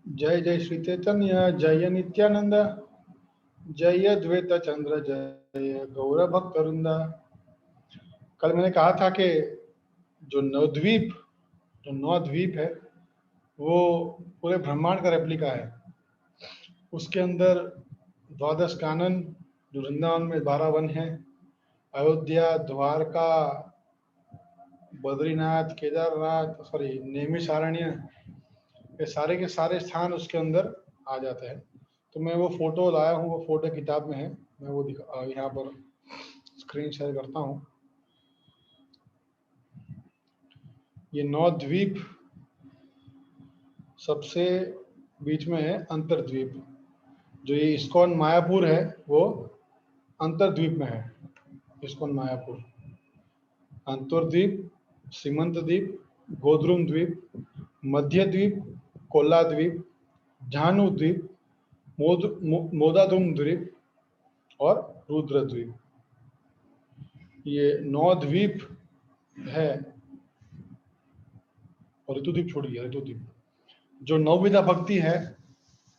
जय जय श्री चैतन्य, जय नित्यानंद, जय द्वैत चंद्र, जय गौर भक्त वृंदा। कल मैंने कहा था कि जो नवद्वीप जो नौ द्वीप है वो पूरे ब्रह्मांड का रेप्लिका है। उसके अंदर द्वादश कानन जो वृंदावन में 12 वन है, अयोध्या, द्वारका, बद्रीनाथ, केदारनाथ, सॉरी नैमिषारण्य, ये सारे के सारे स्थान उसके अंदर आ जाते हैं। तो मैं वो फोटो लाया हूँ, वो फोटो किताब में है, मैं वो यहाँ पर स्क्रीन शेयर करता हूँ। ये 9 द्वीप, सबसे बीच में है अंतरद्वीप। जो ये इस्कॉन मायापुर है वो अंतरद्वीप में है। इस्कॉन मायापुर, अंतरद्वीप, सीमंत द्वीप, गोद्रुम द्वीप, मध्य द्वीप, कोल्ला द्वीप, झानु द्वीप, मोदादुम द्वीप और रुद्र द्वीप। ये 9 द्वीप है। और ऋतुद्वीप छोड़िए, ऋतुद्वीप जो नवविधा भक्ति है,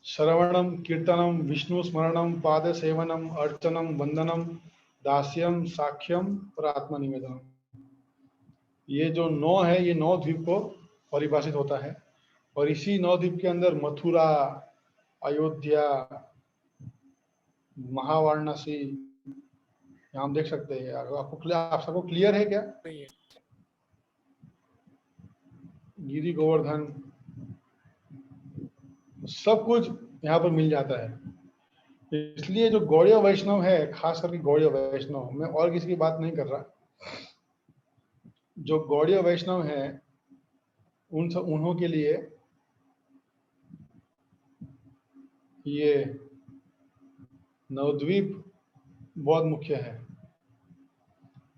श्रवणम, कीर्तनम, विष्णु स्मरणम, पाद सेवनम, अर्चनम, वंदनम, दास्यम, साक्ष्यम और आत्मनिवेदनम, ये जो 9 है, ये 9 द्वीप को परिभाषित होता है। और इसी 9 द्वीप के अंदर मथुरा, अयोध्या, महावाराणसी, यहाँ हम देख सकते हैं। आप सबको क्लियर है क्या? गिरि गोवर्धन, सब कुछ यहाँ पर मिल जाता है। इसलिए जो गौड़ीय वैष्णव है, खास करके गौड़ीय वैष्णव, मैं और किसी की बात नहीं कर रहा, जो गौड़ीय वैष्णव है उन्हों के लिए ये नवद्वीप बहुत मुख्य है।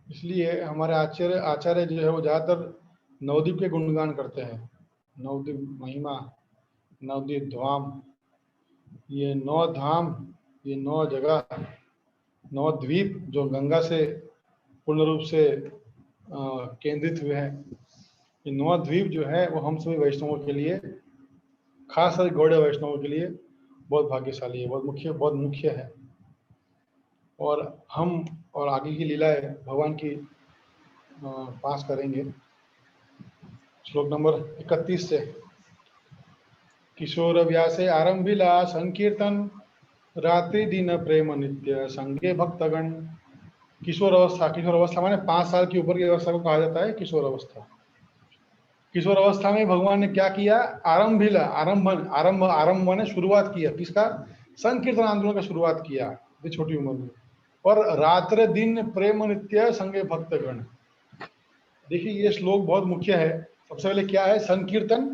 इसलिए हमारे आचार्य जो है वो ज्यादातर नवद्वीप के गुणगान करते हैं। नवद्वीप महिमा, नवद्वीप धाम, ये 9 धाम, ये 9 जगह, 9 द्वीप जो गंगा से पूर्ण रूप से केंद्रित हुए हैं। ये 9 द्वीप जो है वो हम सभी वैष्णवों के लिए, खास कर गौड़ीय वैष्णवों के लिए बहुत भाग्यशाली है, बहुत मुख्य है। और हम और आगे की लीलाएं भगवान की पास करेंगे। श्लोक नंबर 31 से, किशोर व्यासे आरंभिला संकीर्तन, रात्रि दिन प्रेम नित्य संगे भक्तगण। किशोर अवस्था माने 5 साल के ऊपर की अवस्था को कहा जाता है किशोर अवस्था। किशोर अवस्था में भगवान ने क्या किया? आरंभिला, आरंभ माने शुरुआत किया। किसका? संकीर्तन आंदोलन का शुरुआत किया छोटी उम्र में। और रात्र दिन प्रेम नित्य संगे भक्तगण। देखिए ये श्लोक बहुत मुख्य है। सबसे पहले क्या है? संकीर्तन।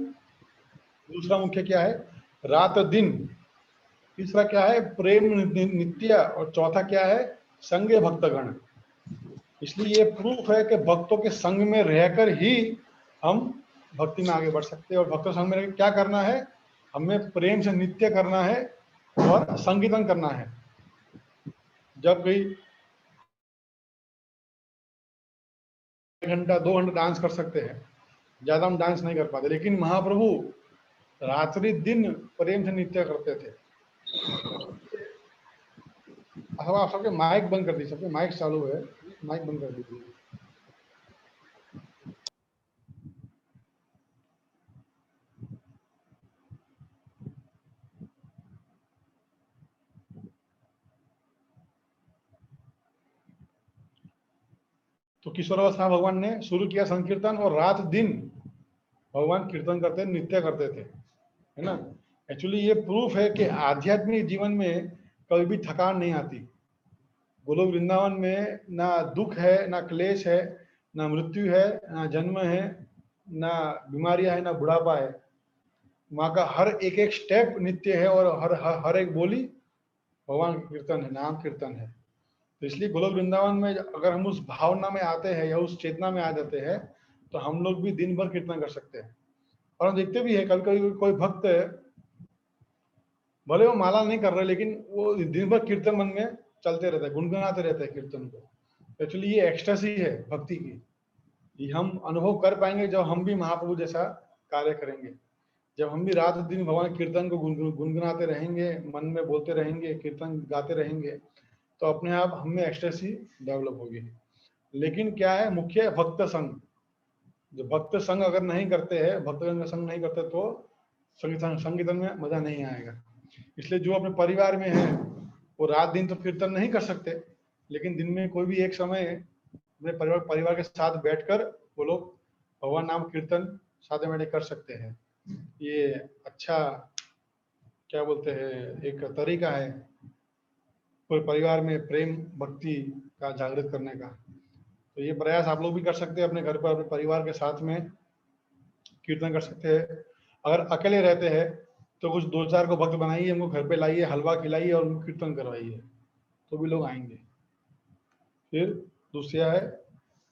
दूसरा मुख्य क्या है? रात दिन। तीसरा क्या है? प्रेम नित्य। और चौथा क्या है? संगे भक्तगण। इसलिए ये प्रूफ है कि भक्तों के संग में रहकर ही हम भक्ति में आगे बढ़ सकते हैं। और भक्तों संग में क्या करना है? हमें प्रेम से नित्य करना है और संकीर्तन करना है। जब कोई 1 घंटा 2 घंटा डांस कर सकते हैं, ज्यादा हम डांस नहीं कर पाते, लेकिन महाप्रभु रात्रि दिन प्रेम से नित्य करते थे। अथवा आप सबके माइक बंद कर दीजिए, सबके माइक चालू है, माइक बंद कर दीजिए। तो किशोरावस्था भगवान ने शुरू किया संकीर्तन, और रात दिन भगवान कीर्तन करते, नित्य करते थे, है ना। एक्चुअली ये प्रूफ है कि आध्यात्मिक जीवन में कभी भी थकान नहीं आती। गोलोक वृंदावन में ना दुख है, ना क्लेश है, ना मृत्यु है, ना जन्म है, ना बीमारियां है, ना बुढ़ापा है। वहाँ का हर एक एक स्टेप नित्य है और हर एक बोली भगवान कीर्तन है, नाम कीर्तन है। तो इसलिए गोलोक वृंदावन में अगर हम उस भावना में आते हैं या उस चेतना में आ जाते हैं तो हम लोग भी दिन भर कीर्तन कर सकते हैं। और हम देखते भी है कभी कभी कोई भक्त भले वो माला नहीं कर रहे, लेकिन वो दिन भर कीर्तन मन में चलते रहता है, गुनगुनाते रहते हैं कीर्तन को। एक्चुअली ये एक्सटेसी है भक्ति की। ये हम अनुभव कर पाएंगे जब हम भी महाप्रभु जैसा कार्य करेंगे। जब हम भी रात दिन भगवान कीर्तन को गुनगुनाते रहेंगे, मन में बोलते रहेंगे, कीर्तन गाते रहेंगे, तो अपने आप हम में एक्सटेसी डेवलप होगी। लेकिन क्या है, मुख्य भक्त संग। जो भक्त संग अगर नहीं करते हैं, भक्तगण का संग नहीं करते, तो संकीर्तन में मजा नहीं आएगा। इसलिए जो अपने परिवार में है वो रात दिन तो कीर्तन नहीं कर सकते, लेकिन दिन में कोई भी एक समय अपने परिवार के साथ बैठकर वो लोग भगवान नाम कीर्तन साधे में कर सकते हैं। ये अच्छा क्या बोलते हैं, एक तरीका है पूरे परिवार में प्रेम भक्ति का जागृत करने का। तो ये प्रयास आप लोग भी कर सकते हैं, अपने घर पर अपने परिवार के साथ में कीर्तन कर सकते हैं। अगर अकेले रहते हैं तो कुछ 2-4 को भक्त बनाइए, उनको घर पे लाइए, हलवा खिलाइए और उनको कीर्तन करवाइए, तो भी लोग आएंगे। फिर दूसरा है,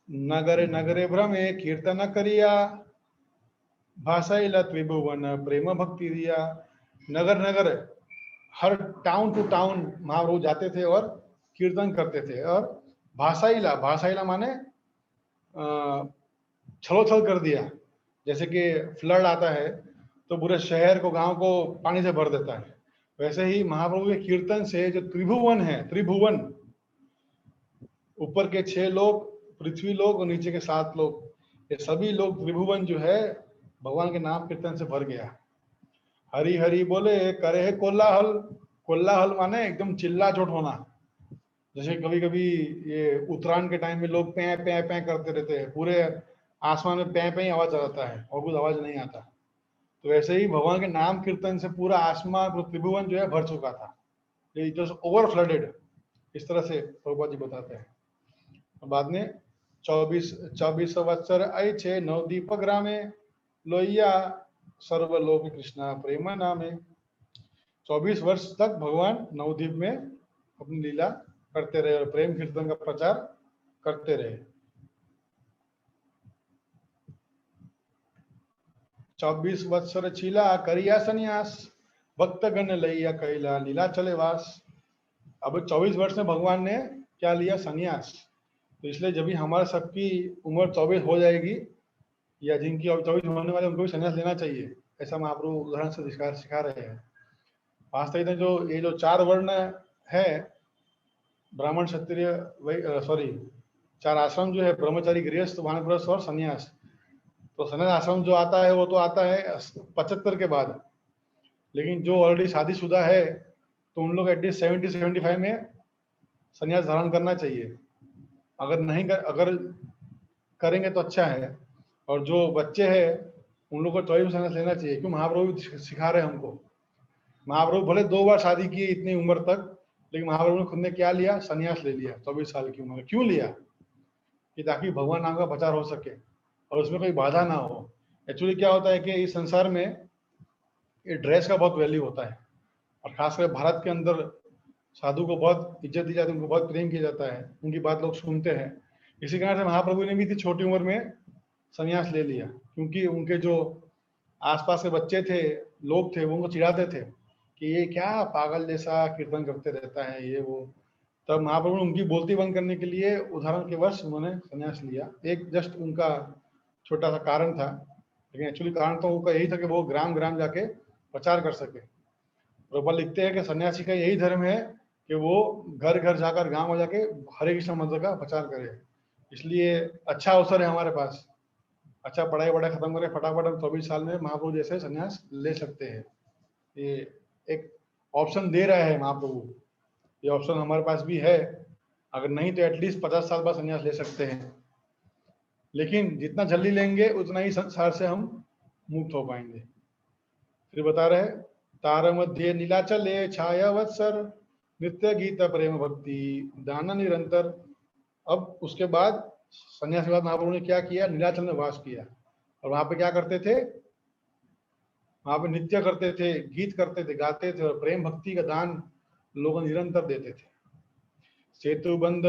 नगरे नगरे भ्रमे कीर्तन करिया, भाषा त्रिभुवन प्रेम भक्ति दिया। नगर नगर, हर टाउन टू टाउन महाप्रभु जाते थे और कीर्तन करते थे। और भाषाइला माने छलोछल कर दिया। जैसे कि फ्लड आता है तो पूरे शहर को, गांव को पानी से भर देता है, वैसे ही महाप्रभु के कीर्तन से जो त्रिभुवन है, त्रिभुवन ऊपर के 6 लोग, पृथ्वी लोग और नीचे के 7 लोग, ये सभी लोग त्रिभुवन जो है भगवान के नाम कीर्तन से भर गया। हरि हरि बोले करे है कोलाहल। कोलाहल माने एकदम चिल्ला चोट होना। जैसे कभी कभी ये उत्तरायण के टाइम में लोग पैं पैं पैं करते रहते हैं, पूरे आसमान में पैं पैं आवाज आता है और कुछ आवाज नहीं आता। तो वैसे ही भगवान के नाम कीर्तन से पूरा आसमान, पूरा त्रिभुवन जो है भर चुका था। इट वाज ओवर फ्लडेड, इस तरह से प्रभुपाद जी बताते हैं। बाद में 24 वत्सर ऐछे नवदीप ग्रामे, लोहिया सर्वलोक कृष्णा प्रेम नामे। 24 वर्ष तक भगवान नवदीप में अपनी लीला करते रहे और प्रेम कीर्तन का प्रचार करते रहे। 24 वत्सर छिला करिया सन्यास, भक्तगण लैया कैला लीला चले वास। अब 24 वर्ष में भगवान ने क्या लिया, सन्यास। तो इसलिए जब भी हमारे सबकी उम्र 24 हो जाएगी, या जिनकी अब 24 होने वाले, उनको भी सन्यास लेना चाहिए, ऐसा महाप्रभु उदाहरण से सिखा रहे हैं। वास्तविक में जो ये जो 4 वर्ण है, ब्राह्मण क्षत्रिय, सॉरी 4 आश्रम जो है, ब्रह्मचारी गृहस्थ वानप्रस्थ और संन्यास। तो संन्यास आश्रम जो आता है वो तो आता है 75 के बाद, लेकिन जो ऑलरेडी शादीशुदा है तो उन लोग एटलीस्ट 70-75 में संन्यास धारण करना चाहिए। अगर नहीं अगर करेंगे तो अच्छा है। और जो बच्चे हैं उन लोगों को 24 संन्यास लेना चाहिए, क्यों, महाप्रभु सिखा रहे हैं हमको। महाप्रभु भले 2 बार शादी की इतनी उम्र तक, लेकिन महाप्रभु ने खुद ने क्या लिया, संन्यास ले लिया 24 साल की उम्र में। क्यों लिया, कि ताकि भगवान नाम का प्रचार हो सके और उसमें कोई बाधा ना हो। एक्चुअली क्या होता है कि इस संसार में ये ड्रेस का बहुत वैल्यू होता है, और खासकर भारत के अंदर साधु को बहुत इज्जत दी जाती है, उनको बहुत प्रेम किया जाता है, उनकी बात लोग सुनते हैं। इसी कारण से महाप्रभु ने भी इतनी छोटी उम्र में संन्यास ले लिया, क्योंकि उनके जो आसपास के बच्चे थे, लोग थे, वो उनको चिढ़ाते थे कि ये क्या पागल जैसा कीर्तन करते रहता है, ये वो। तब महाप्रभु ने उनकी बोलती बंद करने के लिए उदाहरण के वर्ष उन्होंने संन्यास लिया। एक जस्ट उनका छोटा सा कारण था, लेकिन एक्चुअली कारण तो उनका यही था कि वो ग्राम ग्राम जाके प्रचार कर सके। प्रभुपाद लिखते हैं कि सन्यासी का यही धर्म है कि वो घर घर जाकर, गांव में जाके हरे कृष्ण मंत्र का प्रचार करे। इसलिए अच्छा अवसर है हमारे पास, अच्छा पढ़ाई वढ़ाई खत्म करें, फटाफट हम 24 साल में महाप्रभु जैसे संन्यास ले सकते हैं। ये एक ऑप्शन दे रहा है महाप्रभु, ये ऑप्शन हमारे पास भी है। अगर नहीं तो एटलीस्ट 50 साल बाद संन्यास ले सकते हैं, लेकिन जितना जल्दी लेंगे उतना ही संसार से हम मुक्त हो पाएंगे। फिर बता रहे, तार मध्य नीलाचले छाया वत्सर, नित्य गीत प्रेम भक्ति दान निरंतर। अब उसके बाद संन्यास के बाद महाप्रभु ने क्या किया, नीलाचल में वास किया। और वहां पे क्या करते थे, वहां पे नृत्य करते थे, गीत करते थे, गाते थे, और प्रेम भक्ति का दान लोग निरंतर देते थे। सेतुबंध,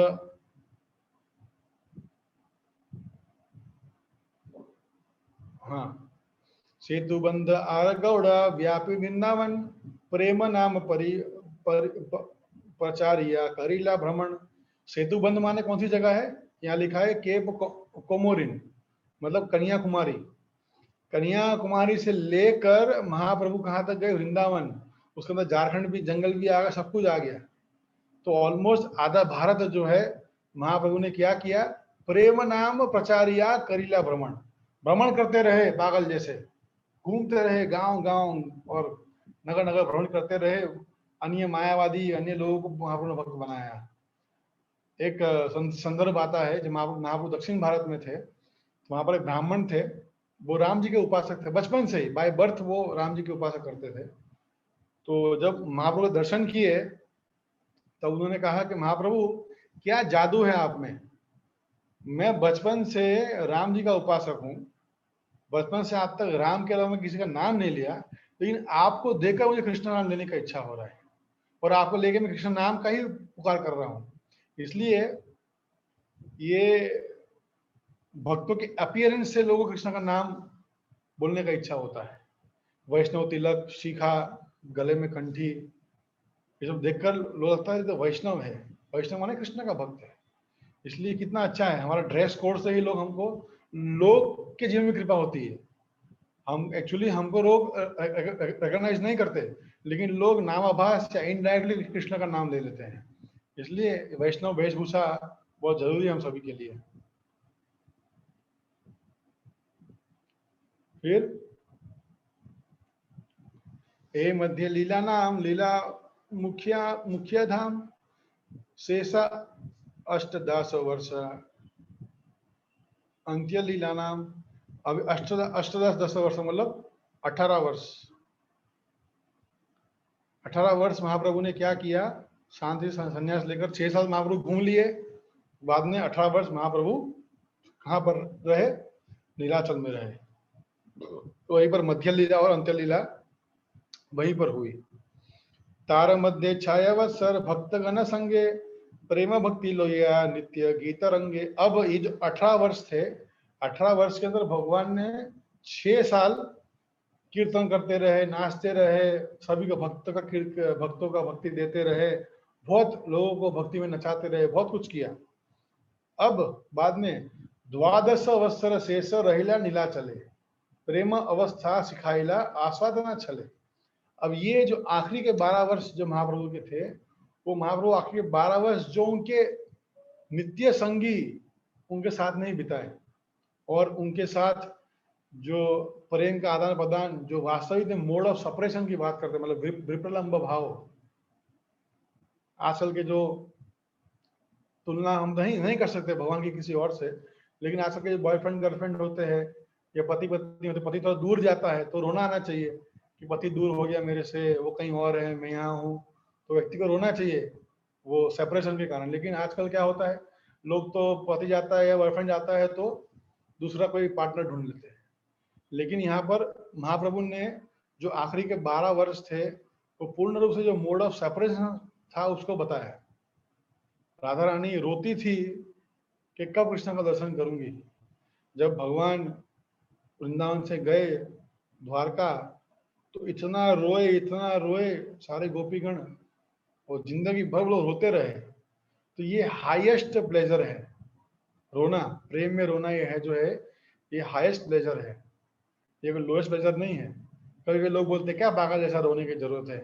हाँ, सेतुबंध आर गौड़ा व्यापी वृंदावन, प्रेम नाम प्रचारिया करीला भ्रमण। सेतुबंध माने कौन सी जगह है, यहाँ लिखा है केप कोमोरिन, मतलब कन्याकुमारी। कन्याकुमारी से लेकर महाप्रभु कहाँ तक गए? वृंदावन। उसके अंदर झारखंड भी, जंगल भी आ गया, सब कुछ आ गया। तो ऑलमोस्ट आधा भारत जो है महाप्रभु ने क्या किया? प्रेम नाम प्रचारिया करीला भ्रमण, भ्रमण करते रहे पागल जैसे, घूमते रहे गांव गांव और नगर नगर भ्रमण करते रहे। अन्य मायावादी अन्य लोगों को महाप्रभु ने भक्त बनाया। एक संदर्भ आता है जब महाप्रभु दक्षिण भारत में थे, तो वहां पर एक ब्राह्मण थे, वो राम जी के उपासक थे, बचपन से ही बाय बर्थ वो राम जी के उपासक करते थे। तो जब महाप्रभु के दर्शन किए तब उन्होंने कहा कि महाप्रभु क्या जादू है आप में, मैं बचपन से राम जी का उपासक हूँ, बचपन से आज तक राम के अलावा मैं किसी का नाम नहीं लिया, लेकिन आपको देखकर मुझे कृष्ण नाम लेने का इच्छा हो रहा है और आपको लेके मैं कृष्ण नाम का ही पुकार कर रहा हूँ। इसलिए ये भक्तों के अपीयरेंस से लोगों को कृष्ण का नाम बोलने का इच्छा होता है। वैष्णव तिलक, शिखा, गले में कंठी, ये सब देखकर लोग लगता है तो वैष्णव है, वैष्णव माने कृष्ण का भक्त है। इसलिए कितना अच्छा है हमारा ड्रेस कोड से ही लोग हमको, लोग के जीवन में कृपा होती है। हम एक्चुअली हमको लोग रिकॉग्नाइज नहीं करते, लेकिन लोग नामाभास या इनडायरेक्टली कृष्ण का नाम ले लेते हैं। इसलिए वैष्णव वेशभूषा बहुत जरूरी है हम सभी के लिए। फिर ए मध्य लीला नाम, लीला मुखिया धाम, शेषा अष्टदास वर्ष, अंत्य लीला नाम। अभी अष्टदश 10 वर्ष मतलब 18 वर्ष। 18 वर्ष महाप्रभु ने क्या किया? शांति संन्यास लेकर 6 साल महाप्रभु घूम लिए। बाद में 18 वर्ष महाप्रभु कहाँ पर रहे? नीलाचल में रहे। तो वहीं पर मध्य लीला और अंत्य लीला वहीं पर हुई। तार मध्य छायावत्सर भक्तगण संगे, प्रेम भक्ति लोया नित्य गीत रंगे। अब ये जो 18 वर्ष थे, 18 वर्ष के अंदर भगवान ने 6 साल कीर्तन करते रहे, नाचते रहे, सभी को भक्तों का भक्ति देते रहे, बहुत लोगों को भक्ति में नचाते रहे, बहुत कुछ किया। अब बाद में 12 अवसर शेष रहिला नीलाचले, प्रेम अवस्था सिखाइला आस्वादना छले। अब ये जो आखिरी के 12 वर्ष जो महाप्रभु के थे, वो महाप्रभु आखिरी के 12 वर्ष जो उनके नित्य संगी उनके साथ नहीं बिताए, और उनके साथ जो प्रेम का आदान प्रदान, जो वास्तविक मोड ऑफ सेपरेशन की बात करते हैं, मतलब विप्रलंब भाव, आजकल के जो तुलना हम नहीं कर सकते भगवान की किसी और से, लेकिन आजकल के जो बॉयफ्रेंड गर्लफ्रेंड होते हैं या पति पत्नी होते, पति थोड़ा दूर जाता है तो रोना आना चाहिए कि पति दूर हो गया मेरे से, वो कहीं और है, मैं यहाँ हूँ, तो व्यक्ति को रोना चाहिए वो सेपरेशन के कारण। लेकिन आजकल क्या होता है, लोग तो पति जाता है या बॉयफ्रेंड जाता है तो दूसरा कोई पार्टनर ढूंढ लेते हैं। लेकिन यहाँ पर महाप्रभु ने जो आखिरी के 12 वर्ष थे, वो पूर्ण रूप से जो मोड ऑफ सेपरेशन था उसको बताया। राधा रानी रोती थी कि कब कृष्ण का दर्शन करूंगी। जब भगवान वृंदावन से गए द्वारका तो इतना रोए सारे गोपीगण, और जिंदगी भर लोग रोते रहे। तो ये हाईएस्ट प्लेजर है रोना, प्रेम में रोना ये है जो है, ये हाईएस्ट प्लेजर है, ये कोई लोएस्ट प्लेजर नहीं है। कभी कभी लोग बोलते हैं क्या पागल जैसा रोने की जरूरत है,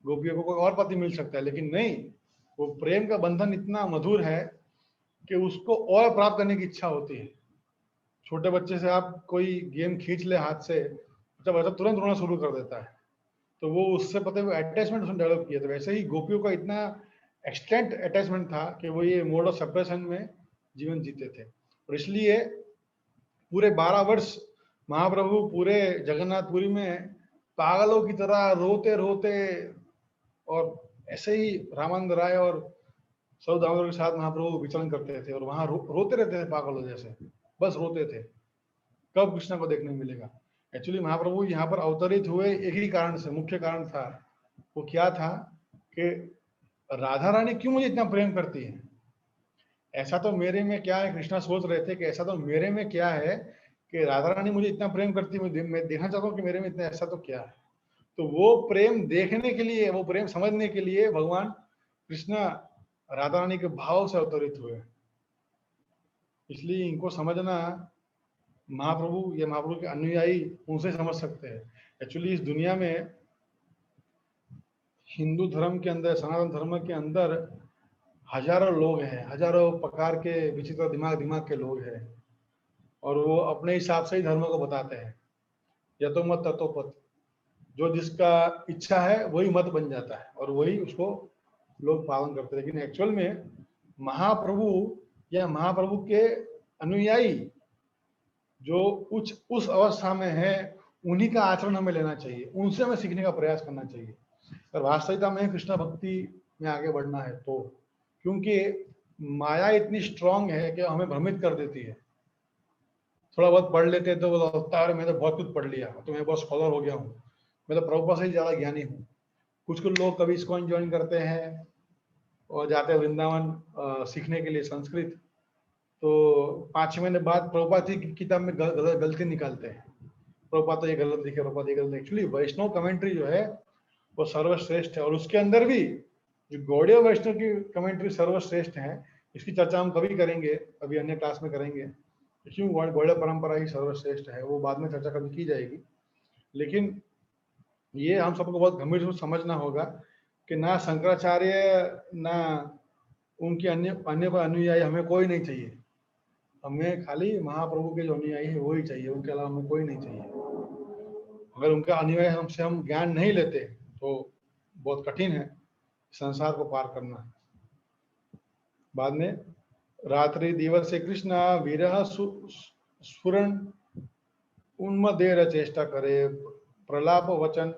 गोपियों को कोई और पति मिल सकता है, लेकिन नहीं, वो प्रेम का बंधन इतना मधुर है कि उसको और प्राप्त करने की इच्छा होती है। छोटे बच्चे से आप कोई गेम खींच ले हाथ से, जब बच्चा तुरंत रोना शुरू कर देता है, तो वो उससे पता है अटैचमेंट उसने डेवलप किया। तो वैसे ही गोपियों का इतना एक्सटेंट अटैचमेंट था कि वो ये मोड ऑफ सेपरेशन में जीवन जीते थे। और इसलिए पूरे 12 वर्ष महाप्रभु पूरे जगन्नाथपुरी में पागलों की तरह रोते रोते, और ऐसे ही रामानंद राय और सौ दामोदर के साथ महाप्रभु विचरण करते थे और वहां रोते रहते थे पागलों जैसे, बस रोते थे कब कृष्ण को देखने मिलेगा। एक्चुअली महाप्रभु यहाँ पर अवतरित हुए एक ही कारण से, मुख्य कारण था, वो क्या था कि राधा रानी क्यों मुझे इतना प्रेम करती है, ऐसा तो मेरे में क्या है। कृष्णा सोच रहे थे कि ऐसा तो मेरे में क्या है कि राधा रानी मुझे इतना प्रेम करती है, मैं देखना चाहता हूँ कि मेरे में इतना ऐसा तो क्या है। तो वो प्रेम देखने के लिए, वो प्रेम समझने के लिए भगवान कृष्ण राधा रानी के भाव से अवतरित हुए। इसलिए इनको समझना महाप्रभु या महाप्रभु के अनुयायी उनसे समझ सकते हैं। एक्चुअली इस दुनिया में हिंदू धर्म के अंदर, सनातन धर्म के अंदर हजारों लोग हैं, हजारों प्रकार के विचित्र दिमाग दिमाग के लोग हैं, और वो अपने हिसाब से ही धर्म को बताते हैं। यतो मत ततो पथ, जो जिसका इच्छा है वही मत बन जाता है और वही उसको लोग पालन करते हैं। लेकिन एक्चुअल में महाप्रभु या महाप्रभु के अनुयायी जो उस अवस्था में है, उन्हीं का आचरण हमें लेना चाहिए, उनसे हमें सीखने का प्रयास करना चाहिए अगर वास्तविकता में कृष्ण भक्ति में आगे बढ़ना है तो। क्योंकि माया इतनी स्ट्रांग है कि हमें भ्रमित कर देती है। थोड़ा बहुत पढ़ लेते हैं तो वो लगता है मैं तो बहुत कुछ पढ़ लिया, तो मैं बहुत स्कॉलर हो गया हूँ, मैं तो प्रभुपाद से ज्यादा ज्ञानी हूँ। कुछ कुछ लोग कभी इस्कॉन ज्वाइन करते हैं और जाते हैं वृंदावन सीखने के लिए संस्कृत, तो 5-6 महीने बाद प्रभुपाद जी की किताब में गलती निकालते हैं, प्रभुपाद तो ये गलत लिखे, प्रभुपाद ये गलत। एक्चुअली वैष्णव कमेंट्री जो है वो सर्वश्रेष्ठ है, और उसके अंदर भी जो गौड़ीय वैष्णव की कमेंट्री सर्वश्रेष्ठ है। इसकी चर्चा हम कभी करेंगे, अभी अन्य क्लास में करेंगे, क्यों गौड़ीय परंपरा ही सर्वश्रेष्ठ है, वो बाद में चर्चा कभी की जाएगी। लेकिन ये हम सबको बहुत गंभीर रूप से समझना होगा कि ना शंकराचार्य ना उनके अन्य अन्य अनुयायी, हमें कोई नहीं चाहिए। हमें खाली महाप्रभु के जो अनुयायी है वही चाहिए, उनके अलावा हमें कोई नहीं चाहिए। अगर उनका अनुयायी हमसे हम ज्ञान नहीं लेते तो बहुत कठिन है संसार को पार करना। बाद में रात्रि दिवस कृष्ण विरह स्फुरन उन्मदेर चेष्टा करे प्रलाप वचन।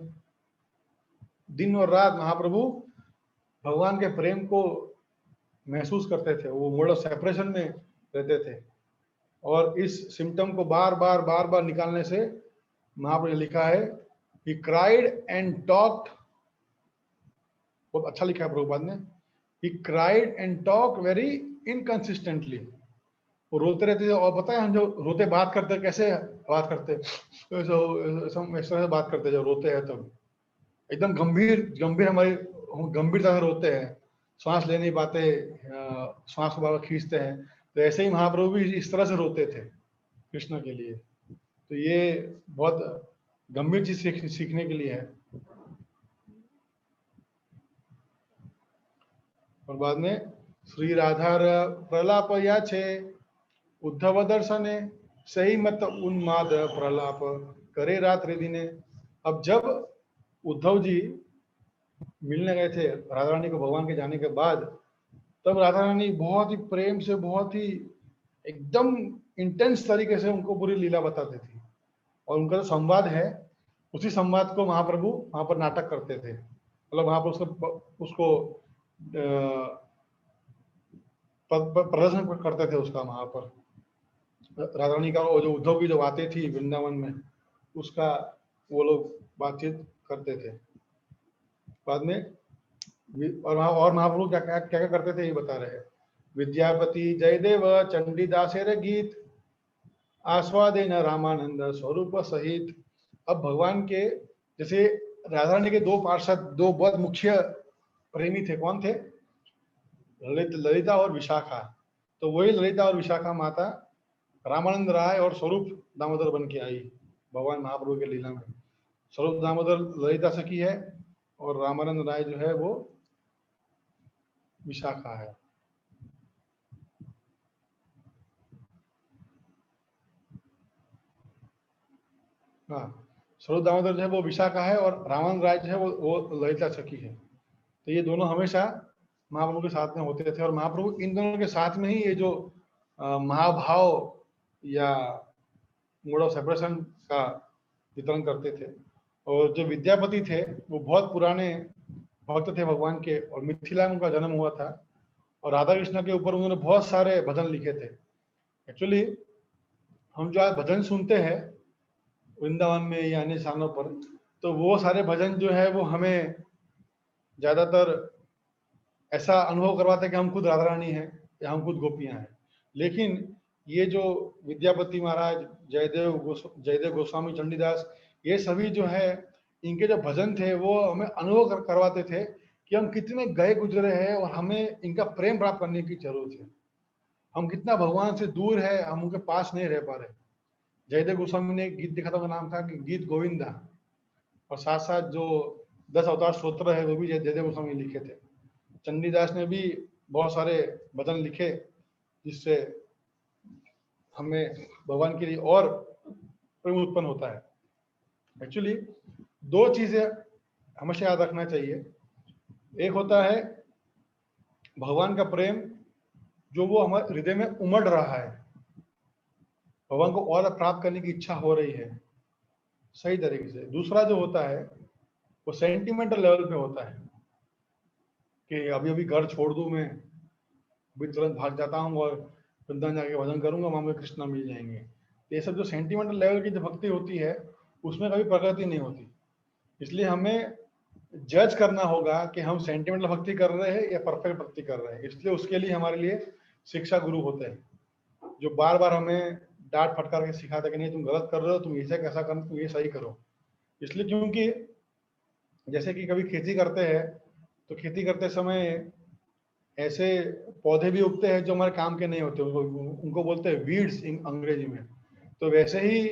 दिन और रात महाप्रभु भगवान के प्रेम को महसूस करते थे, वो मोड ऑफ सेपरेशन में रहते थे, और इस सिम्टम को बार बार निकालने से महाप्रभु ने लिखा है he cried and talked, बहुत अच्छा लिखा है प्रभुपाद ने, he cried and talked very inconsistently। वो रोते रहते थे, और पता है हम जो रोते बात करते कैसे बात करते, इस तरह से बात करते जब रोते हैं तब एकदम गंभीर हमारी गंभीरता से रोते हैं, सांस ले नहीं पाते, सांस को बार खींचते हैं। तो ऐसे ही महाप्रभु भी इस तरह से रोते थे कृष्ण के लिए। तो ये बहुत गंभीर चीज सीखने के लिए है। और बाद में श्री राधार प्रलाप या छे उद्धव दर्शने सही मत उन्माद प्रलाप करे रात्रि दिने। अब जब उद्धव जी मिलने गए थे राधा रानी को भगवान के जाने के बाद, तब राधा रानी बहुत ही प्रेम से, बहुत ही एकदम इंटेंस तरीके से उनको पूरी लीला बताती थी, और उनका जो संवाद है उसी संवाद को महाप्रभु वहां पर नाटक करते थे, मतलब वहां पर उसको प्रदर्शन करते थे उसका। वहां पर राधा रानी का जो उद्धव की जो बातें थी वृंदावन में, उसका वो लोग बातचीत करते थे बाद में। और महाप्रभु क्या क्या क्या करते थे ये बता रहे हैं। विद्यापति जयदेव चंडीदासेर गीत आस्वादेन रामानंद स्वरूप सहित। अब भगवान के जैसे राधा रानी के दो पार्षद, दो बहुत मुख्य प्रेमी थे, कौन थे? ललिता और विशाखा। तो वही ललिता और विशाखा माता रामानंद राय और स्वरूप दामोदर बन के आई भगवान महाप्रभु के लीला में। स्वरूप दामोदर ललिता सखी है और रामानंद राय जो है वो विशाखा है। हाँ, स्वरूप दामोदर जो है वो विशाखा है और रामानंद राय जो है वो ललिता सखी है। तो ये दोनों हमेशा महाप्रभु के साथ में होते थे, और महाप्रभु इन दोनों के साथ में ही ये जो महाभाव या मोड ऑफ सेपरेशन का वितरण करते थे। और जो विद्यापति थे वो बहुत पुराने भक्त थे भगवान के, और मिथिला में उनका जन्म हुआ था, और राधा कृष्ण के ऊपर उन्होंने बहुत सारे भजन लिखे थे। एक्चुअली हम जो आज भजन सुनते हैं वृंदावन में या अन्य स्थानों पर, तो वो सारे भजन जो है वो हमें ज्यादातर ऐसा अनुभव करवाते हैं कि हम खुद राधा रानी हैं या हम खुद गोपियां हैं। लेकिन ये जो विद्यापति महाराज, जयदेव गोस्वामी, चंडीदास, ये सभी जो है इनके जो भजन थे वो हमें अनुभव करवाते थे कि हम कितने गए गुजरे हैं और हमें इनका प्रेम प्राप्त करने की जरूरत है। हम कितना भगवान से दूर है, हम उनके पास नहीं रह पा रहे। जयदेव गोस्वामी ने एक गीत लिखा था, उसका नाम था कि गीत गोविंदा, और साथ साथ जो 10 अवतार स्तोत्र है वो भी जयदेव गोस्वामी ने लिखे थे। चंडीदास ने भी बहुत सारे भजन लिखे जिससे हमें भगवान के लिए और प्रेम उत्पन्न होता है। एक्चुअली दो चीजें हमेशा याद रखना चाहिए। एक होता है भगवान का प्रेम जो वो हमारे हृदय में उमड़ रहा है, भगवान को और प्राप्त करने की इच्छा हो रही है सही तरीके से। दूसरा जो होता है वो सेंटिमेंटल लेवल पे होता है कि अभी अभी घर छोड़ दूं मैं, अभी तुरंत भाग जाता हूँ और वृंदावन जाके भजन करूंगा, वहां मुझे कृष्णा मिल जाएंगे। तो ये सब जो सेंटिमेंटल लेवल की जो भक्ति होती है उसमें कभी प्रगति नहीं होती। इसलिए हमें जज करना होगा कि हम सेंटिमेंटल भक्ति कर रहे हैं या परफेक्ट भक्ति कर रहे हैं। इसलिए उसके लिए हमारे लिए शिक्षा गुरु होते हैं जो बार बार हमें डांट फटकार के सिखाते कि नहीं तुम गलत कर रहे हो, तुम इसे कैसा करना, तुम ये सही करो। इसलिए क्योंकि जैसे कि कभी खेती करते हैं तो खेती करते समय ऐसे पौधे भी उगते हैं जो हमारे काम के नहीं होते, उनको बोलते हैं वीड्स अंग्रेजी में। तो वैसे ही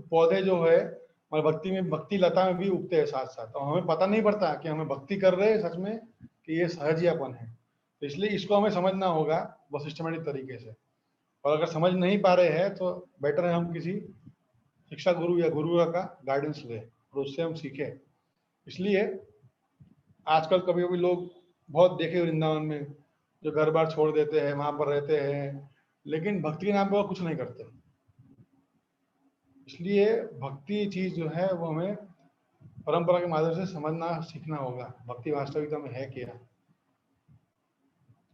पौधे जो है हमारे भक्ति में, भक्ति लता में भी उगते हैं साथ साथ, और हमें पता नहीं पड़ता कि हमें भक्ति कर रहे हैं सच में कि ये सहजियापन है। तो इसलिए इसको हमें समझना होगा बहुत सिस्टमेटिक तरीके से। और अगर समझ नहीं पा रहे हैं तो बेटर है हम किसी शिक्षा गुरु या गुरु का गाइडेंस लें और उससे हम सीखें। इसलिए आजकल कभी कभी लोग बहुत देखे वृंदावन में जो घर बार छोड़ देते हैं, वहां पर रहते हैं, लेकिन भक्ति के नाम पे वो कुछ नहीं करते। इसलिए भक्ति चीज जो है वो हमें परंपरा के माध्यम से समझना सीखना होगा, भक्ति वास्तविकता में है क्या,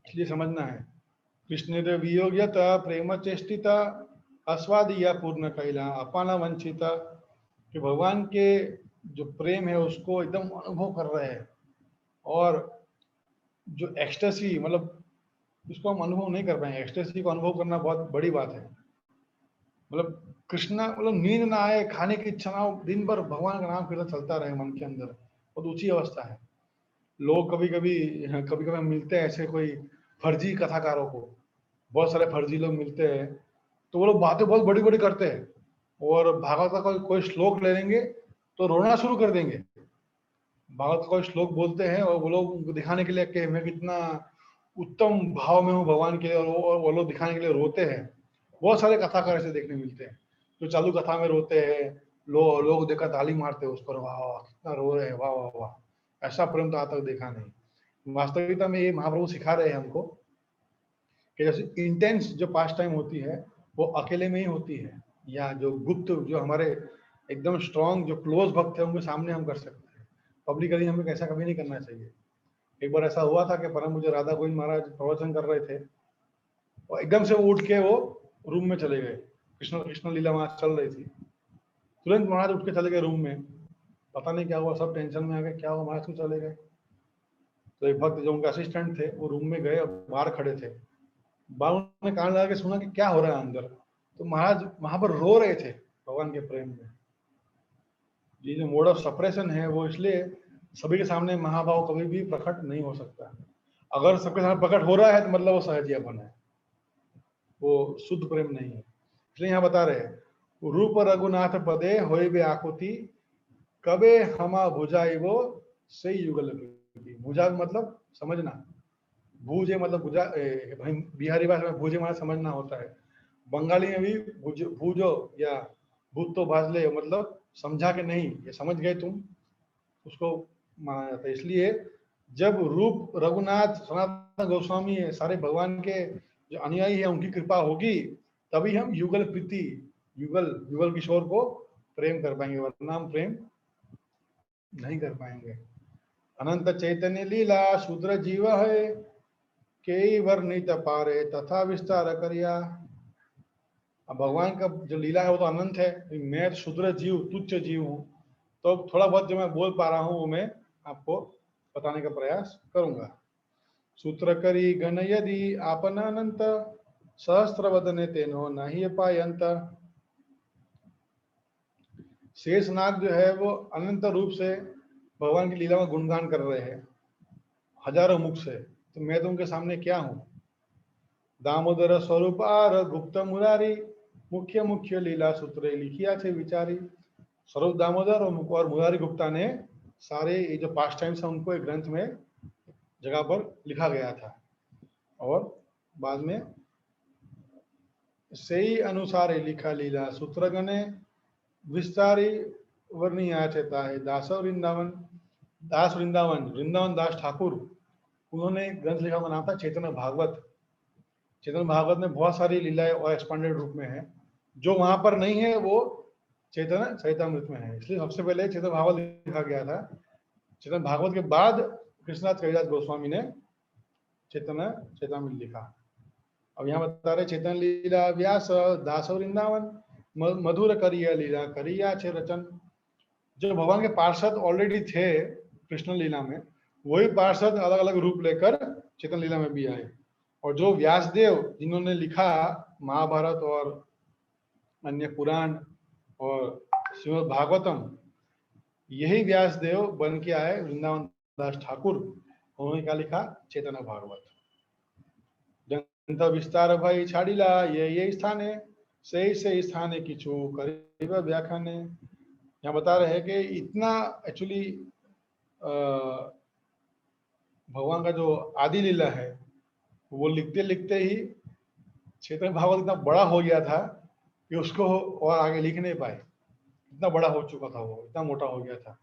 इसलिए समझना है। कृष्ण वियोग्यता प्रेम चेष्टिता अस्वादिया पूर्ण कैला अपाना वंचिता, कि भगवान के जो प्रेम है उसको एकदम अनुभव कर रहे हैं, और जो एक्सटेसी मतलब उसको हम अनुभव नहीं कर पाएंगे। एक्सटेसी को अनुभव करना बहुत बड़ी बात है। मतलब कृष्णा मतलब नींद ना आए, खाने की इच्छा ना हो, दिन भर भगवान का नाम कीर्तन चलता रहे मन के अंदर, बहुत ऊंची अवस्था है। लोग कभी कभी हम मिलते हैं ऐसे कोई फर्जी कथाकारों को, बहुत सारे फर्जी लोग मिलते हैं, तो वो लोग बातें बहुत बड़ी बड़ी करते हैं और भागवत का कोई श्लोक ले लेंगे तो रोना शुरू कर देंगे। भागवत का कोई श्लोक बोलते हैं और वो लोग दिखाने के लिए कि मैं कितना उत्तम भाव में हूँ भगवान के लिए, और वो लोग दिखाने के लिए रोते हैं। बहुत सारे कथाकार ऐसे देखने मिलते हैं जो चालू कथा में रोते हैं, लोग देखकर ताली मारते हैं उस पर, वाह वाह कितना रो रहे हैं, वाह वाह वाह। ऐसा प्रेम तो आज तक देखा नहीं। वास्तविकता में ये महाप्रभु सिखा रहे हैं हमको कि जैसे इंटेंस जो पास टाइम होती है वो अकेले में ही होती है, या जो गुप्त जो हमारे एकदम स्ट्रांग जो क्लोज भक्त है उनके सामने हम कर सकते हैं। पब्लिकली हमें ऐसा कभी नहीं करना चाहिए। एक बार ऐसा हुआ था कि परम मुझे राधा गोविंद महाराज प्रवचन कर रहे थे और एकदम से वो उठ के वो रूम में चले गए। कृष्ण कृष्ण लीला वहां चल रही थी, तुरंत महाराज उठ के चले गए रूम में। पता नहीं क्या हुआ, सब टेंशन में आ गए, क्या हुआ महाराज क्यों चले गए। तो एक भक्त जो उनके असिस्टेंट थे वो रूम में गए और बाहर खड़े थे। बाहर उन्होंने कान लगा के सुना कि क्या हो रहा है अंदर, तो महाराज वहां पर रो रहे थे भगवान के प्रेम में। ये जो मोड ऑफ सप्रेशन है वो इसलिए सभी के सामने महाभाव कभी भी प्रकट नहीं हो सकता। अगर सबके सामने प्रकट हो रहा है तो मतलब वो सहजियापन है, वो शुद्ध प्रेम नहीं है। इसलिए यहाँ बता रहे हैं रूप रघुनाथ पदे होय बे आकुति कबे हमा भुजाई वो सही युगल की। भुजा मतलब समझना, भूजे मतलब बिहारी भाषा में भूजे मतलब समझना होता है, बंगाली में भी भूजो या भूत तो भाजले मतलब समझा के नहीं, ये समझ गए तुम, उसको माना जाता है। इसलिए जब रूप रघुनाथ सनातन गोस्वामी है सारे भगवान के जो अनुयायी है उनकी कृपा होगी तभी हम युगल प्रीति युगल युगल किशोर को प्रेम कर पाएंगे, वरना हम प्रेम नहीं कर पाएंगे। अनंत चैतन्य लीला शूद्र जीव है के वर्णित पारे तथा विस्तार करिया। अब भगवान का जो लीला है वो तो अनंत है, मैं शूद्र जीव तुच्छ जीव हूँ, तो थोड़ा बहुत जो मैं बोल पा रहा हूँ वो मैं आपको बताने का प्रयास करूंगा। सूत्र करी गण यदि आपन अनंत सहस्त्र वदने तेनो नहीं पायंत। शेषनाग जो है वो अनंत रूप से भगवान की लीला में गुणगान कर रहे हैं हजारों मुख से, तो मैं तो उनके सामने क्या हूँ। दामोदर स्वरूप आर गुप्त मुरारी मुख्य मुख्य लीला सूत्रे लिखिया छे विचारी। स्वरूप दामोदर और मुरारी गुप्ता ने सारे ये जो पास्ट टाइम्स है उनको एक ग्रंथ में जगह पर लिखा गया था। और बाद में सही अनुसार लिखा लीला सूत्रगणे विस्तारी वर्णिया चेता है। दास वृंदावन वृंदावन दास ठाकुर, उन्होंने ग्रंथ लिखा, का नाम था चैतन्य भागवत। चैतन्य भागवत में बहुत सारी लीलाएं और एक्सपांडेड रूप में है, जो वहां पर नहीं है वो चैतन्य चैतामृत में है। इसलिए सबसे पहले चैतन्य भागवत लिखा गया था। चैतन्य भागवत के बाद कृष्णनाथ कविराज गोस्वामी ने चैतन्य चैतामृत लिखा। अब यहाँ बता रहे चैतन्य लीला व्यास दास वृंदावन मधुर करिया लीला करिया छे रचन। जो भगवान के पार्षद ऑलरेडी थे कृष्ण लीला में, वही पार्षद अलग अलग रूप लेकर चैतन्य लीला में भी आए। और जो व्यासदेव जिन्होंने लिखा महाभारत और अन्य पुराण और श्रीमद् भागवतम, यही व्यासदेव बन के आए वृंदावन दास ठाकुर। उन्होंने क्या लिखा? चैतन्य भागवत। ग्रंथ विस्तार भाई छाड़ीला ये स्थाने से स्थाने किछु करीब व्याख्याने। यहाँ बता रहे हैं कि इतना एक्चुअली भगवान का जो आदि लीला है वो लिखते लिखते ही चैतन्य भागवत इतना बड़ा हो गया था कि उसको और आगे लिख नहीं पाए। इतना बड़ा हो चुका था वो, इतना मोटा हो गया था।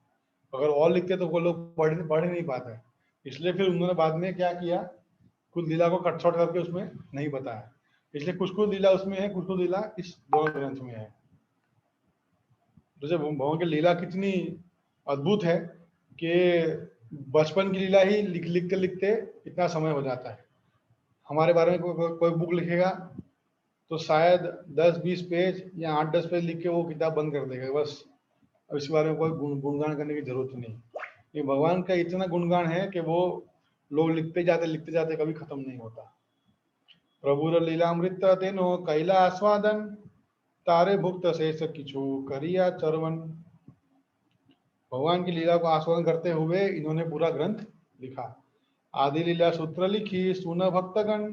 अगर और लिखते तो वो लोग पढ़ नहीं पाते। इसलिए फिर उन्होंने बाद में क्या किया, कुछ लीला को कट शॉर्ट करके उसमें नहीं बताया। इसलिए कुछ कुछ लीला उसमें है, कुछ कुछ लीला इस दोनों ग्रंथ में है। जैसे भगवान की लीला कितनी अद्भुत है कि बचपन की लीला ही लिखते लिखते इतना समय हो जाता है। हमारे बारे में कोई बुक लिखेगा तो शायद 10-20 पेज या 8-10 पेज लिख के वो किताब बंद कर देगा बस। अब इस बारे में कोई गुणगान करने की जरूरत नहीं। ये भगवान का इतना गुणगान है कि वो लोग लिखते जाते कभी खत्म नहीं होता। प्रभुर लीलामृत तेनो कैला आस्वादन तारे भुक्त शेष किछु करिया चरवन। भगवान की लीला को आस्वादन करते हुए इन्होंने पूरा ग्रंथ लिखा। आदि लीला सूत्र लिखी सुन भक्तगण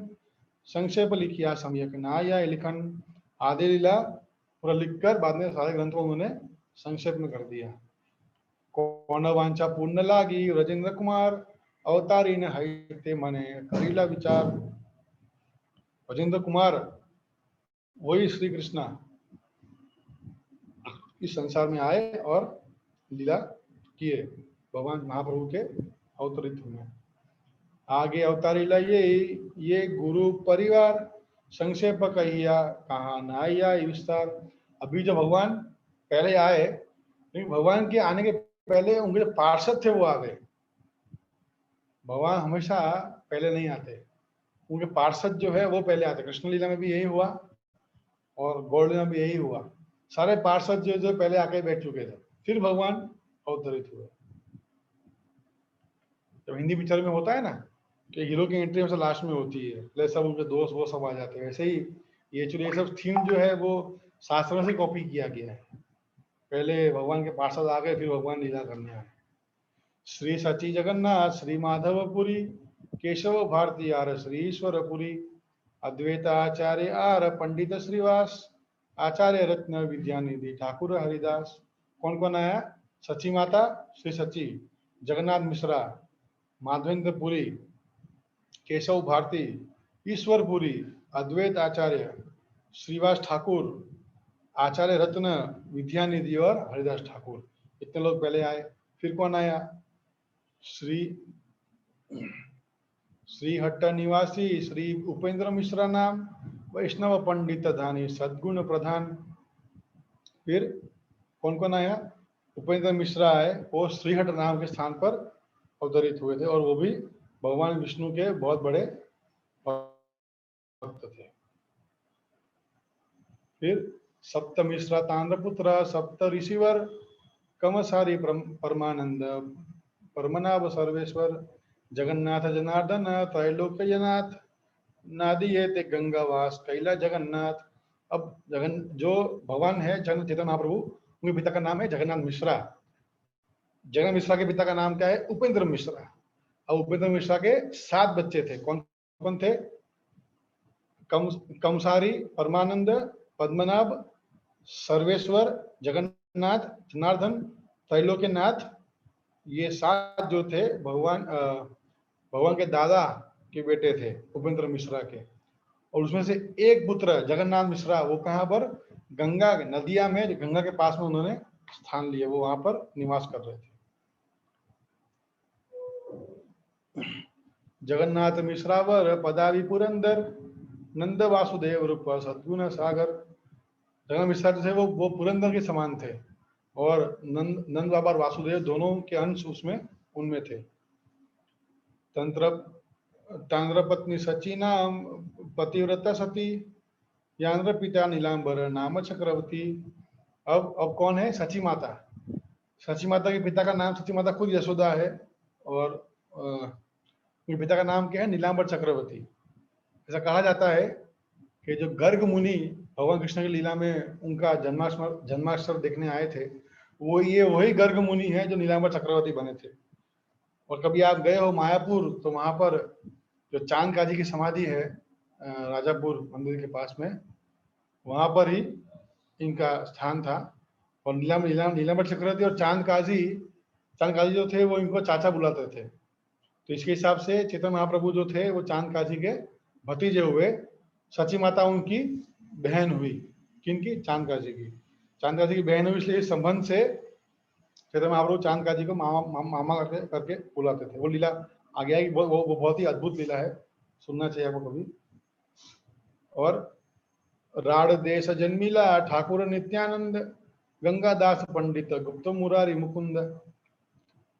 संक्षेप लिखिया सम्यक नाया लिखन। आदि लीला पूरा लिखकर बाद में सारे ग्रंथ को उन्होंने संक्षेप में कर दिया। कौन वांछा पूर्ण लागी राजेंद्र कुमार अवतारी ने हईते मने करीला विचार। राजेंद्र कुमार वही श्री कृष्णा इस संसार में आए और लीला किए भगवान महाप्रभु के अवतरित हुए। आगे अवतारी ला ये गुरु परिवार संक्षेप कहिया कहा नाया विस्तार। अभी जो भगवान पहले आए, लेकिन भगवान के आने के पहले उनके जो पार्षद थे वो आ गए। भगवान हमेशा पहले नहीं आते, उनके पार्षद जो है वो पहले आते। कृष्ण लीला में भी यही हुआ और गौड़ लीला में भी यही हुआ। सारे पार्षद जो पहले आके बैठ चुके थे, फिर भगवान अवतरित हुए। जब हिंदी पिक्चर में होता है ना कि हीरो की एंट्री हमेशा लास्ट में होती है, प्लस सब उनके दोस्त वो सब आ जाते हैं, वैसे ही ये एक्चुअली ये सब थीम जो है वो शास्त्रों से कॉपी किया गया है। पहले भगवान के पार्षद आ गए, फिर भगवान लीला करने आए। श्री सची जगन्नाथ श्री माधवपुरी केशव भारती आर श्री ईश्वरपुरी अद्वैत आचार्य आर पंडित श्रीवास आचार्य रत्न विद्यानिधि ठाकुर हरिदास। कौन कौन आया? सची माता श्री सची, जगन्नाथ मिश्रा, माधवेंद्रपुरी, केशव भारती, ईश्वरपुरी, अद्वैत आचार्य, श्रीवास ठाकुर, आचार्य रत्न, विद्यानिधि और हरिदास ठाकुर। इतने लोग पहले आए। फिर कौन आया? श्री हट्ट निवासी श्री उपेंद्र मिश्रा नाम वैष्णव पंडित धानी सद्गुण प्रधान। फिर कौन कौन आया? उपेंद्र मिश्रा आए, वो श्रीहट नाम के स्थान पर अवतरित हुए थे और वो भी भगवान विष्णु के बहुत बड़े भक्त थे। फिर सप्त मिश्रा ताम्रपुत्र सप्त ऋषिवर कमसारी परमानंद परमनाभ सर्वेश्वर जगन्नाथ जनार्दन त्रैलोक्यनाथ नादिये ते गंगावास कैला जगन्नाथ। अब जो भगवान है जगन्नाथ चैतन्य महाप्रभु, उनके पिता का नाम है जगन्नाथ मिश्रा। जगन्नाथ मिश्रा के पिता का नाम क्या है? उपेंद्र मिश्रा। अब उपेंद्र मिश्रा के 7 बच्चे थे। कौन कौन थे? कमसारी, परमानंद, पद्मनाभ, सर्वेश्वर, जगन्नाथ, जनार्दन, त्रैलोक्यनाथ, ये 7 जो थे भगवान के दादा के बेटे थे उपेंद्र मिश्रा के। और उसमें से एक पुत्र जगन्नाथ मिश्रा, वो कहाँ पर, गंगा नदिया में, गंगा के पास में उन्होंने स्थान लिए, वो वहां पर निवास कर रहे थे। जगन्नाथ मिश्रावर पदावी पुरंदर, नंद वासुदेव रूप सद्गुण सागर। जगन्नाथ मिश्रा जो थे वो पुरंदर के समान थे, और नंद बाबा और वासुदेव दोनों के अंश उसमें उनमें थे। तांद्र पत्नी सचिना पतिव्रता सती, यांद्र पिता नीलांबर नाम चक्रवर्ती। अब कौन है, सची माता। सची माता के पिता का नाम, सची माता खुद यशोदा है, और उनके पिता का नाम क्या है, नीलांबर चक्रवर्ती। ऐसा कहा जाता है कि जो गर्ग मुनि भगवान कृष्ण की लीला में उनका जन्माक्षर देखने आए थे, ये वही गर्ग मुनि है जो नीलांबर चक्रवर्ती बने थे। और कभी आप गए हो मायापुर, तो वहां पर जो चांद काजी की समाधि है राजापुर मंदिर के पास में, वहां पर ही इनका स्थान था। और नीलांबर चक्रवर्ती और चांद काजी जो थे वो इनको चाचा बुलाते थे। तो इसके हिसाब से चैतन्य महाप्रभु जो थे वो चांद काजी के भतीजे हुए। सची माता उनकी बहन हुई, किनकी, चांद काजी की। चांद काजी की बहन हुई, इसलिए इस संबंध से चैतन्य महाप्रभु चांद काजी को मामा करके बुलाते थे। वो लीला आगे आएगी, वो बहुत ही अद्भुत लीला है, सुनना चाहिए आपको कभी। और राड़ देश जन्मिला ठाकुर नित्यानंद, गंगा दास पंडित गुप्त मुरारी मुकुंद।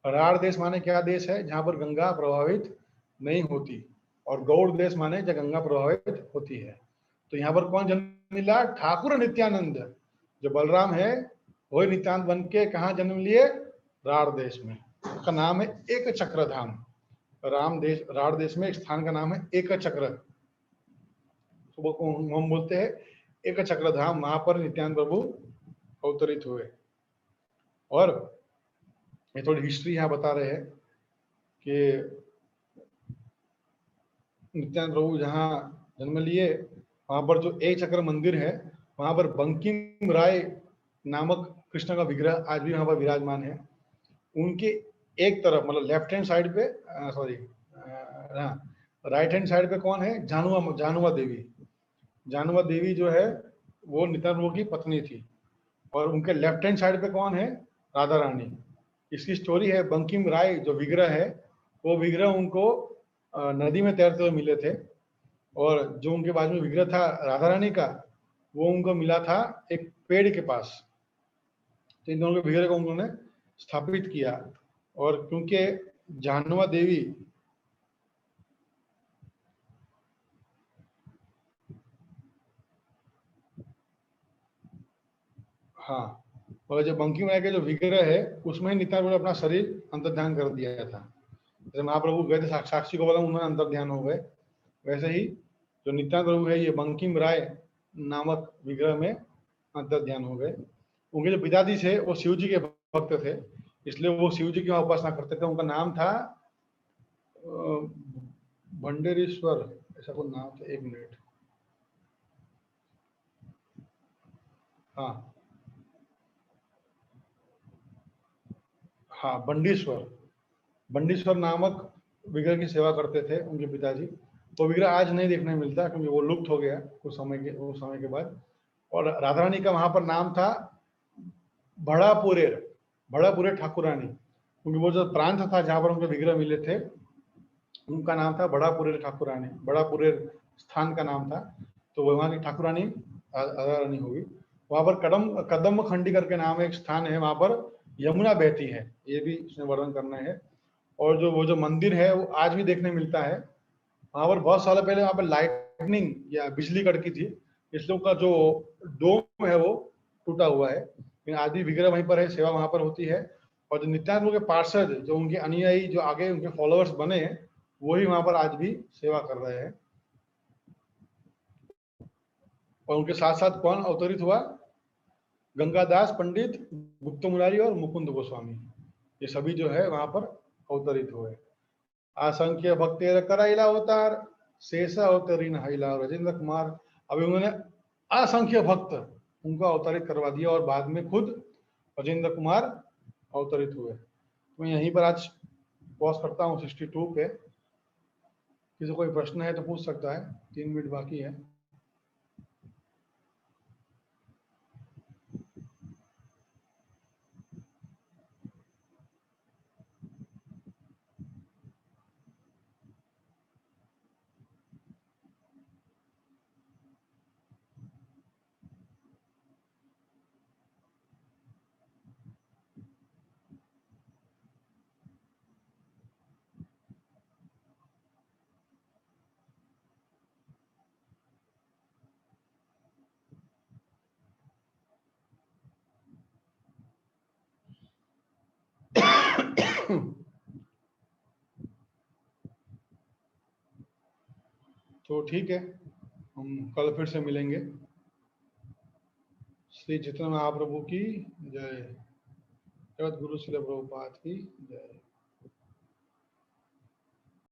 राड़ देश माने क्या देश है, जहां पर गंगा प्रभावित नहीं होती, और गौड़ देश माने जहाँ गंगा प्रभावित होती है। तो यहाँ पर कौन जन्म लिया, ठाकुर नित्यानंद। जो बलराम है वही नित्यानंद बन के कहाँ जन्म लिए, राड़ देश में। उसका नाम है एक चक्र धाम। राड़ देश में एक स्थान का नाम है एक चक्र, तो हम बोलते हैं एक चक्र धाम। वहां पर नित्यानंद प्रभु अवतरित हुए। और ये थोड़ी हिस्ट्री यहाँ बता रहे हैं कि नित्यानंद प्रभु जहाँ जन्म लिए, वहां पर जो एक चक्र मंदिर है, वहां पर बंकिम राय नामक कृष्ण का विग्रह आज भी वहां पर विराजमान है। उनके एक तरफ, मतलब लेफ्ट हैंड साइड पे, सॉरी राइट हैंड साइड पे कौन है, जानुआ देवी। जानुआ देवी जो है वो नित्यानंद प्रभु की पत्नी थी। और उनके लेफ्ट हैंड साइड पे कौन है, राधा रानी। इसकी स्टोरी है, बंकिम राय जो विग्रह है, वो विग्रह उनको नदी में तैरते हुए मिले थे। और जो उनके बाजू में विग्रह था राधा रानी का, वो उनको मिला था एक पेड़ के पास। तो इन दोनों के विग्रह को उन्होंने स्थापित किया। और क्योंकि जानुआ देवी हाँ, और जो बंकिम राय के जो विग्रह है उसमें नित्यानंद ने अपना शरीर अंतर्ध्यान कर दिया था। जैसे महाप्रभु गए थे साक्षी को बोला, उन्होंने अंतर्ध्यान हो गए, वैसे ही जो नित्यानंद प्रभु है ये बंकिम राय नामक विग्रह में अंतर्ध्यान हो गए। उनके जो पिताजी थे वो शिव जी के भक्त थे, इसलिए वो शिव जी की वहां उपासना करते थे। उनका नाम था भंडेरेश्वर, ऐसा कोई नाम था, 1 मिनट। हाँ हाँ, बंडीश्वर नामक विग्रह की सेवा करते थे उनके पिताजी। वो विग्रह आज नहीं देखने मिलता क्योंकि वो लुप्त हो गया उस समय के बाद। और राधा रानी का वहां पर नाम था बड़ापुरे ठाकुरानी, क्योंकि वो जो प्रांत था जहां पर उनके विग्रह मिले थे उनका नाम था बड़ापुरे ठाकुरानी, बड़ापुरे स्थान का नाम था। तो वहां की ठाकुरानी राधा रानी होगी। वहां पर कदम खंडी करके नाम एक स्थान है, वहां पर यमुना बहती है, ये भी इसमें वर्णन करना है। और वो जो मंदिर है वो आज भी देखने मिलता है। वहां पर बहुत सालों पहले वहां पर लाइटनिंग या बिजली कड़की थी, इसलिए उनका जो डोम है वो टूटा हुआ है, लेकिन आज भी विग्रह वहीं पर है, सेवा वहां पर होती है। और जो नित्यानंद के पार्षद, जो उनके अनुयायी, जो आगे उनके फॉलोअर्स बने, वही वहां पर आज भी सेवा कर रहे हैं। और उनके साथ साथ कौन अवतरित हुआ, गंगादास पंडित, गुप्त मुरारी और मुकुंद गोस्वामी, ये सभी जो है वहां पर अवतरित हुए। असंख्य भक्तेर कराइला अवतार, शेष अवतरीन हईला राजेंद्र कुमार। अभी उन्होंने असंख्य भक्त उनको अवतरित करवा दिया और बाद में खुद राजेंद्र कुमार अवतरित हुए। तो मैं यहीं पर आज पॉज करता हूँ 62 पे। किसी कोई प्रश्न है तो पूछ सकता है, 3 मिनट बाकी है। तो ठीक है, हम कल फिर से मिलेंगे। श्री चैतन्य महाप्रभु की जय। जगत गुरु श्री प्रभुपाद की जय।